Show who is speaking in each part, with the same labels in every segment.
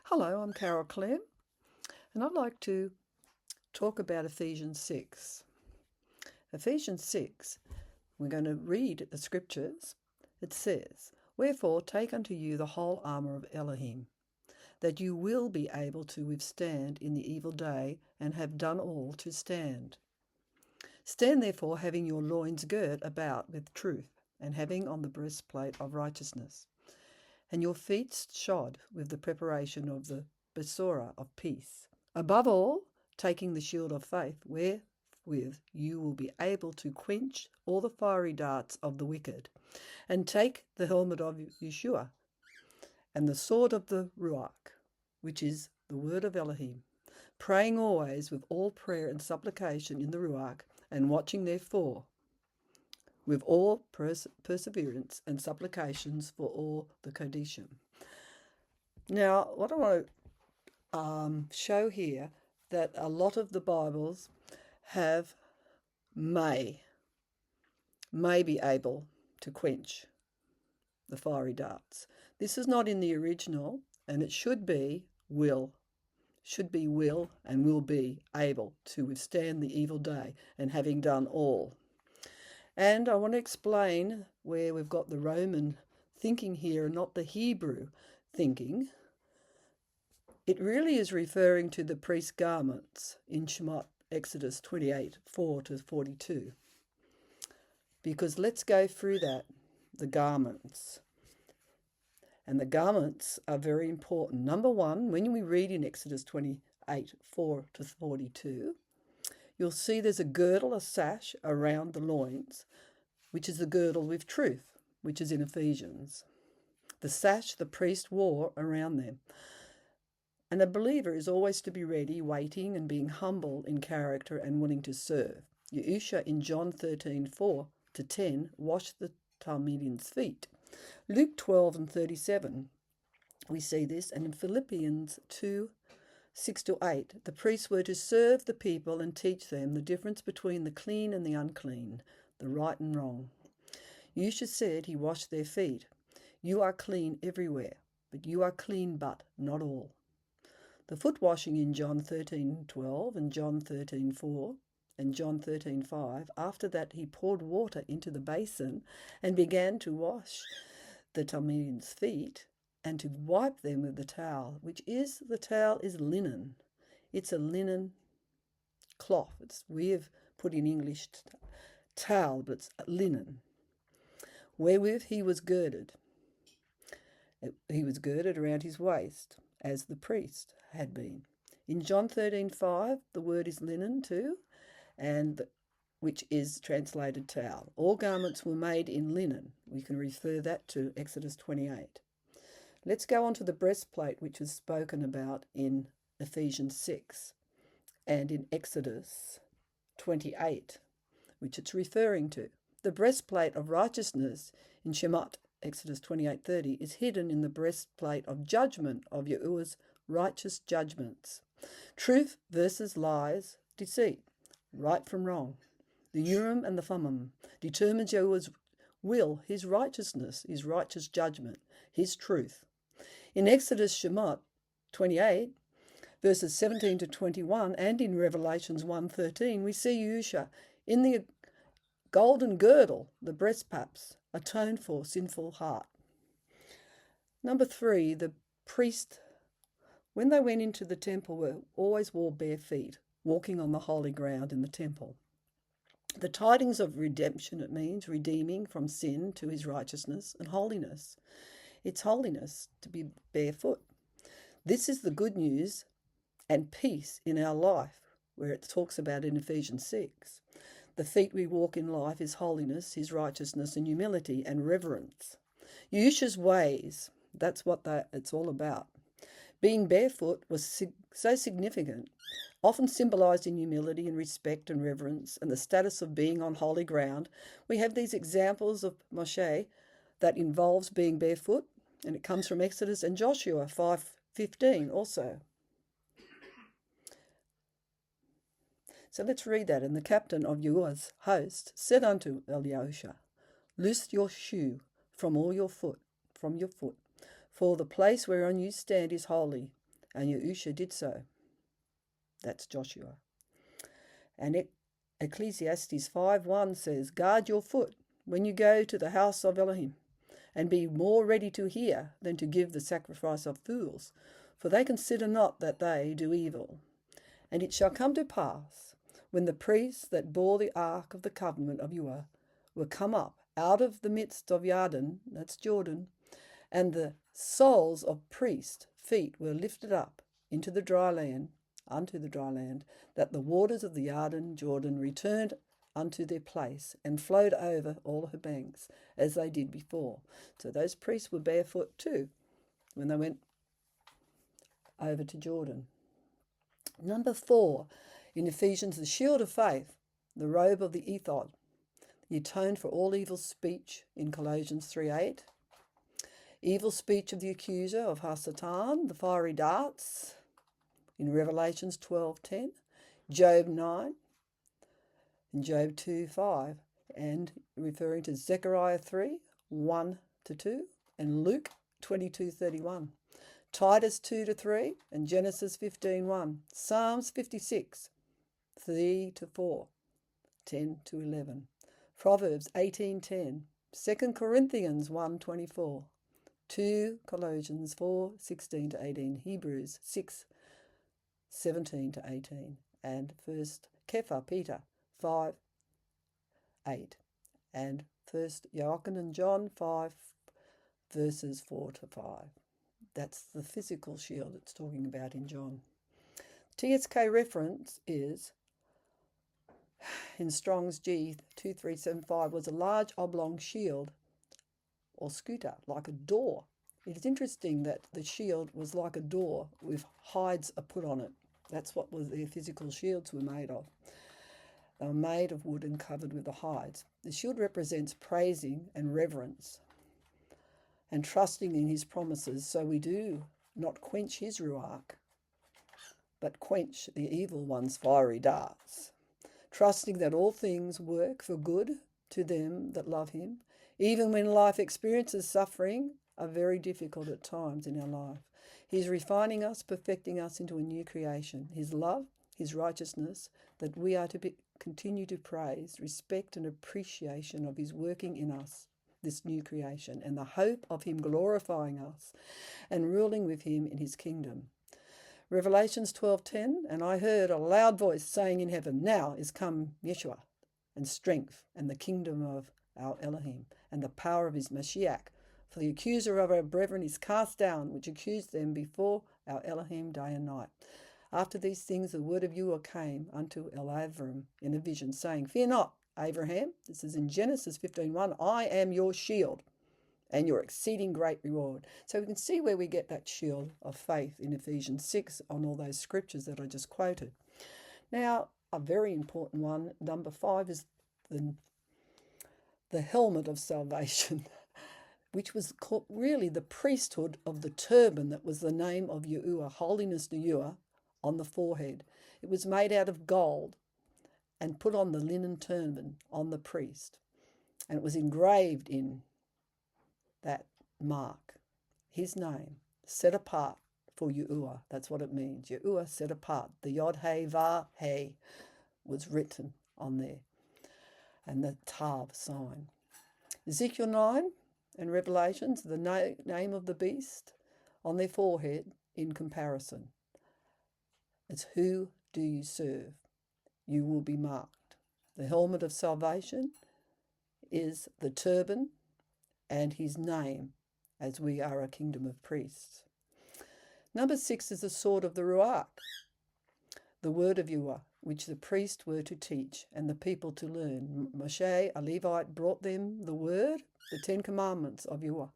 Speaker 1: Hello, I'm Carol Clem, and I'd like to talk about Ephesians 6. Ephesians 6, we're going to read the scriptures. It says, "Wherefore take unto you the whole armour of Elohim, that you will be able to withstand in the evil day, and have done all to stand. Stand therefore, having your loins girt about with truth, and having on the breastplate of righteousness, and your feet shod with the preparation of the besorah of peace. Above all, taking the shield of faith, wherewith you will be able to quench all the fiery darts of the wicked, and take the helmet of Yeshua, and the sword of the Ruach, which is the word of Elohim, praying always with all prayer and supplication in the Ruach, and watching therefore with all perseverance and supplications for all the Kodishim." Now, what I want to show here, that a lot of the Bibles have may be able to quench the fiery darts. This is not in the original, and it should be will and will be able to withstand the evil day, and having done all. And I want to explain where we've got the Roman thinking here and not the Hebrew thinking. It really is referring to the priest's garments in Shemot, Exodus 28, 4-42. Because let's go through that, the garments. And the garments are very important. Number one, when we read in Exodus 28, 4-42, you'll see there's a girdle, a sash around the loins, which is the girdle with truth, which is in Ephesians. The sash the priest wore around them. And a believer is always to be ready, waiting, and being humble in character and willing to serve. Yeshua in John 13, 4-10 washed the Talmudians' feet. Luke 12 and 37, we see this. And in Philippians 2, 6-8, the priests were to serve the people and teach them the difference between the clean and the unclean, the right and wrong. Yeshua said he washed their feet. You are clean everywhere, but you are clean but not all. The foot washing in John 13:12 and John 13:4 and John 13:5, after that he poured water into the basin and began to wash the Talmudians' feet and to wipe them with the towel, the towel is linen. It's a linen cloth. We have put in English towel, but it's linen. Wherewith he was girded. He was girded around his waist, as the priest had been. In John 13:5, the word is linen too, which is translated towel. All garments were made in linen. We can refer that to Exodus 28. Let's go on to the breastplate, which is spoken about in Ephesians 6 and in Exodus 28, which it's referring to. The breastplate of righteousness in Shemot, Exodus 28:30, is hidden in the breastplate of judgment of Yahuwah's righteous judgments. Truth versus lies, deceit, right from wrong. The Urim and the Thummim determines Yahuwah's will, his righteousness, his righteous judgment, his truth. In Exodus Shemot 28, verses 17-21, and in Revelations 1:13, we see Yeshua in the golden girdle, the breastpaps, atone for sinful heart. Number 3, the priest, when they went into the temple, always wore bare feet, walking on the holy ground in the temple. The tidings of redemption, it means redeeming from sin to his righteousness and holiness. It's holiness to be barefoot. This is the good news and peace in our life, where it talks about in Ephesians 6. The feet we walk in life is holiness, his righteousness, and humility and reverence. Yeshua's ways, that's what it's all about. Being barefoot was so significant, often symbolized in humility and respect and reverence and the status of being on holy ground. We have these examples of Moshe that involves being barefoot, and it comes from Exodus, and Joshua 5:15 also. So let's read that. And the captain of Yahuwah's host said unto Elisha, Loose your shoe from your foot, for the place whereon you stand is holy. and Yahusha did so. That's Joshua. And Ecclesiastes 5:1 says, guard your foot when you go to the house of Elohim, and be more ready to hear than to give the sacrifice of fools, for they consider not that they do evil. And it shall come to pass, when the priests that bore the ark of the covenant of Yahuwah were come up out of the midst of Yarden, that's Jordan, and the soles of priests' feet were lifted up into the dry land, unto the dry land, that the waters of the Jordan returned unto their place, and flowed over all her banks, as they did before. So those priests were barefoot too, when they went over to Jordan. Number 4, in Ephesians, the shield of faith, the robe of the ephod, the atoned for all evil speech in Colossians 3:8, evil speech of the accuser of Hasatan, the fiery darts, in Revelations 12:10, Job 9, and Job 2:5, and referring to Zechariah 3:1-2, and Luke 22:31, Titus 2-3, and Genesis 15:1, Psalms 56, 3-4, 10-11, Proverbs 18:10, 2 Corinthians 1:24, 2 Colossians 4:16-18, Hebrews 6:17-18, and 1 Peter 5:8, and 1 Joachim and John 5 verses 4-5. That's the physical shield it's talking about in John. TSK reference is in Strong's G 2375, was a large oblong shield or scooter, like a door. It is interesting that the shield was like a door with hides are put on it. That's what their physical shields were made of. They were made of wood and covered with the hides. The shield represents praising and reverence and trusting in his promises, so we do not quench his ruach, but quench the evil one's fiery darts, trusting that all things work for good to them that love him, even when life experiences suffering are very difficult at times in our life. He's refining us, perfecting us into a new creation. His love, his righteousness, that we are to continue to praise, respect and appreciation of his working in us, this new creation, and the hope of him glorifying us and ruling with him in his kingdom. Revelations 12:10, and I heard a loud voice saying in heaven, now is come Yeshua, and strength, and the kingdom of our Elohim, and the power of his Mashiach. For the accuser of our brethren is cast down, which accused them before our Elohim day and night. After these things the word of Yahuwah came unto Elavram in a vision, saying, fear not, Abraham. This is in Genesis 15:1. I am your shield and your exceeding great reward. So we can see where we get that shield of faith in Ephesians 6 on all those scriptures that I just quoted. Now, a very important one, number 5, is the helmet of salvation, which was called really the priesthood of the turban. That was the name of Yahuwah, holiness to Yahuwah, on the forehead. It was made out of gold and put on the linen turban on the priest. And it was engraved in that mark, his name, set apart for Yahuwah. That's what it means. Yahuwah set apart. The Yod He Vav He was written on there, and the Tav sign. Ezekiel 9 and Revelations, the name of the beast on their forehead in comparison. It's who do you serve? You will be marked. The helmet of salvation is the turban and his name, as we are a kingdom of priests. Number 6 is the sword of the Ruach, the word of Yahuwah, which the priests were to teach and the people to learn. Moshe, a Levite, brought them the word, the 10 commandments of Yahuwah.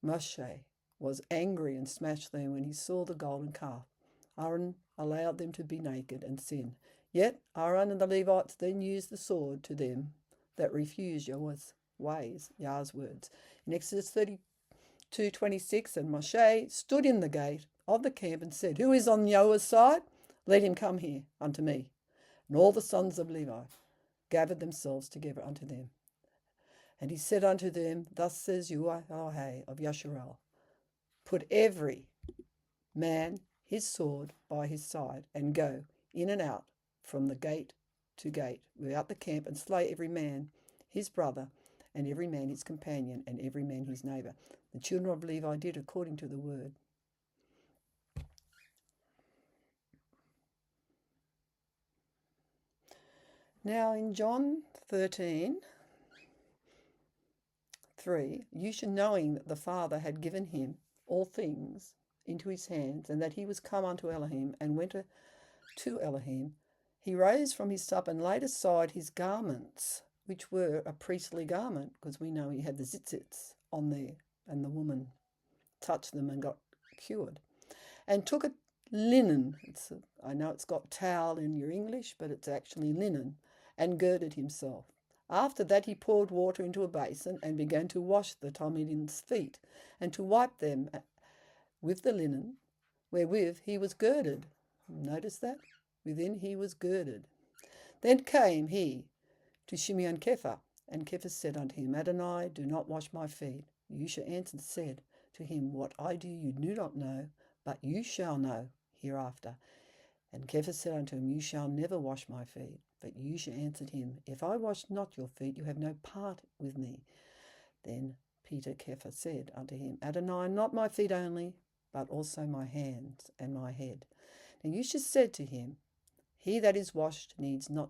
Speaker 1: Moshe was angry and smashed them when he saw the golden calf. Aaron allowed them to be naked and sin. Yet Aaron and the Levites then used the sword to them that refused Yahweh's ways, Yah's words. In Exodus 32:26, and Moshe stood in the gate of the camp and said, who is on Yahweh's side? Let him come here unto me. And all the sons of Levi gathered themselves together unto them. And he said unto them, thus says Yahuwah of Yasharel, put every man his sword by his side, and go in and out from the gate to gate without the camp, and slay every man his brother, and every man his companion, and every man his neighbour. The children of Levi did according to the word. Now in John 13:3, you should, knowing that the Father had given him all things into his hands, and that he was come unto Elohim, and went to Elohim, he rose from his supper and laid aside his garments, which were a priestly garment, because we know he had the tzitzits on there, and the woman touched them and got cured, and took a linen. I know it's got towel in your English, but it's actually linen, and girded himself. After that he poured water into a basin and began to wash the Talmidians' feet, and to wipe them with the linen wherewith he was girded. Notice that? Within he was girded. Then came he to Shimei Kepha, and Kepha said unto him, Adonai, do not wash my feet. Yeshua answered and said to him, what I do you do not know, but you shall know hereafter. And Kepha said unto him, you shall never wash my feet. But Yeshua answered him, if I wash not your feet, you have no part with me. Then Peter Kepha said unto him, Adonai, not my feet only, but also my hands and my head. And Yeshua said to him, he that is washed needs not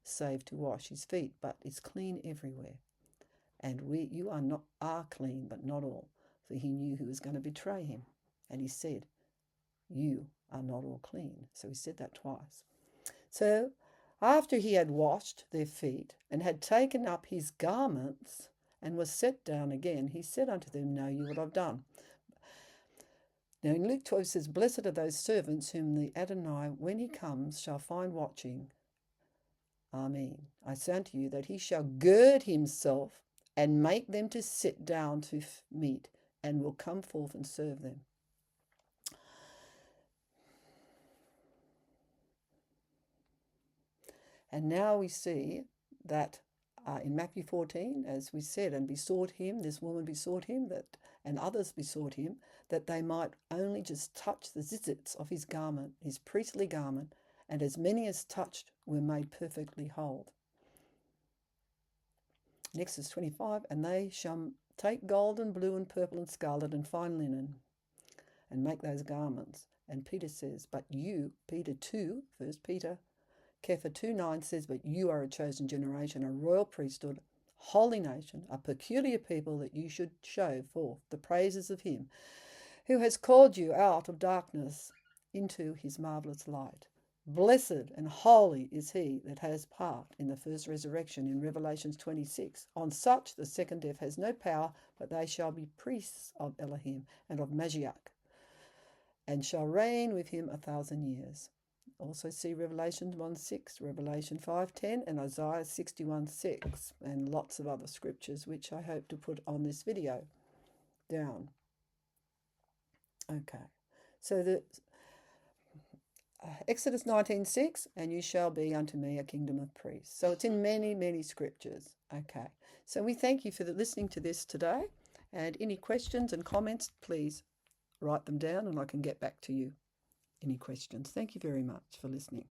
Speaker 1: save to wash his feet, but is clean everywhere. And you are clean, but not all. For he knew who was going to betray him. And he said, you are not all clean. So he said that twice. So after he had washed their feet, and had taken up his garments, and was set down again, he said unto them, know you what I've done. Now in Luke 12 it says, blessed are those servants whom the Adonai, when he comes, shall find watching. Amen. I say unto you that he shall gird himself and make them to sit down to meat, and will come forth and serve them. And now we see that in Matthew 14, as we said, and besought him, this woman besought him, and others besought him, that they might only just touch the tzitzits of his garment, his priestly garment, and as many as touched were made perfectly whole. Next is 25, and they shall take gold and blue and purple and scarlet and fine linen, and make those garments. And Peter says, but you, Peter 2, 1 Peter, Kepha 2:9 says, but you are a chosen generation, a royal priesthood, holy nation, a peculiar people, that you should show forth the praises of him who has called you out of darkness into his marvellous light. Blessed and holy is he that has part in the first resurrection in Revelations 26. On such the second death has no power, but they shall be priests of Elohim and of Mashiach, and shall reign with him 1,000 years. Also see Revelation 1:6, Revelation 5:10, and Isaiah 61:6, and lots of other scriptures which I hope to put on this video down. Okay, so the Exodus 19:6, and you shall be unto me a kingdom of priests. So it's in many, many scriptures. Okay, so we thank you for listening to this today, and any questions and comments, please write them down and I can get back to you. Any questions. Thank you very much for listening.